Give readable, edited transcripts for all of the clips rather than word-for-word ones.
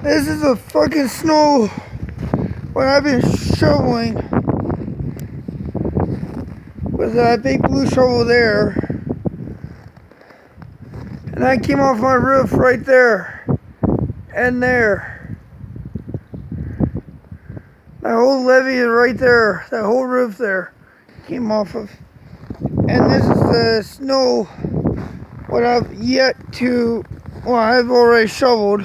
This is a fucking snow when I've been shoveling with that big blue shovel there. And that came off my roof right there and there. That whole levee is right there. That whole roof there came off of. And this is the snow what I've yet to, well, I've already shoveled.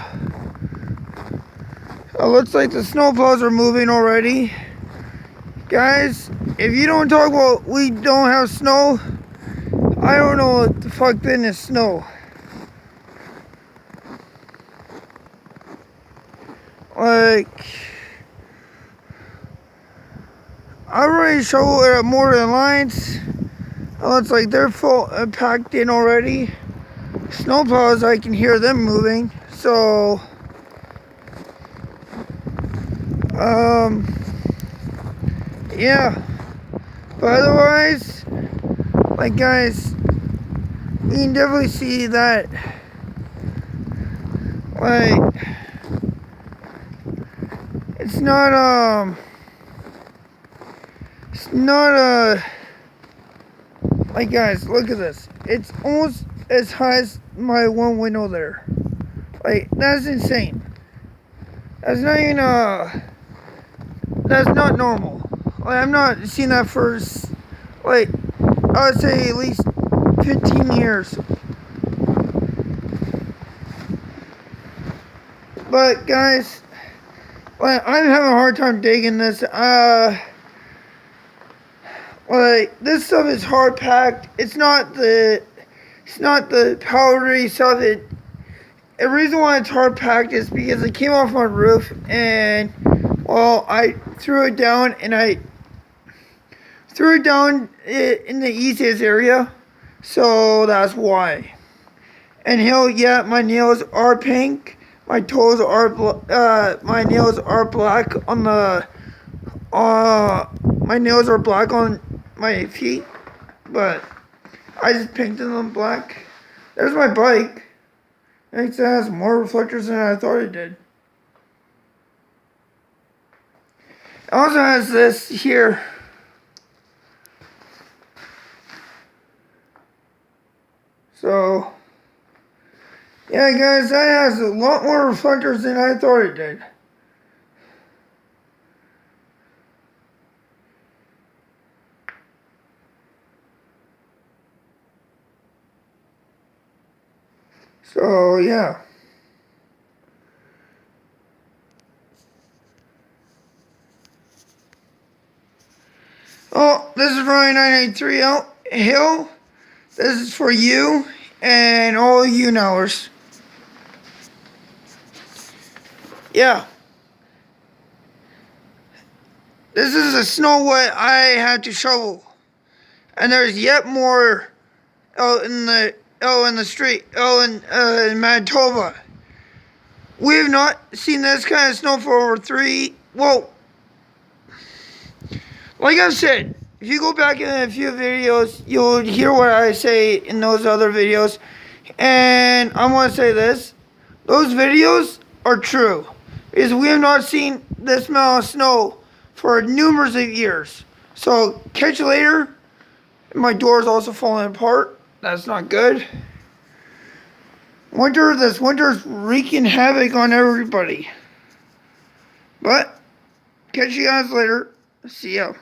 It looks like the snowplows are moving already. Guys, if you don't talk about we don't have snow, I don't know what the fuck then is snow. Like, I already shoveled at more than lines. It looks like they're full, packed in already. Snowplows, I can hear them moving. So, yeah. But otherwise, like guys, you can definitely see that, like, it's not like guys, look at this. It's almost as high as my one window there. Like, that's insane. That's not even, that's not normal. Like, I'm not seeing that for, like, I would say at least 15 years. But guys, like, I'm having a hard time digging this. Like, this stuff is hard packed. It's not the powdery stuff. The reason why it's hard packed is because it came off my roof and, well, I threw it down and I threw it down in the easiest area, so that's why. And hell yeah, my nails are pink. My toes are my nails are black on the my nails are black on my feet, but I just painted them black. There's my bike. It has more reflectors than I thought it did. It also has this here. So, yeah guys, that has a lot more reflectors than I thought it did. So, yeah. Oh, this is Ryan 983 Hill. This is for you and all you knowers. Yeah. This is a snow what I had to shovel. And there's yet more out in the street, in Manitoba. We have not seen this kind of snow for over like I've said, if you go back in a few videos, you'll hear what I say in those other videos. And I want to say this. Those videos are true. Because we have not seen this amount of snow for numerous of years. So, catch you later. My door is also falling apart. That's not good. This winter's wreaking havoc on everybody. But, catch you guys later. See ya.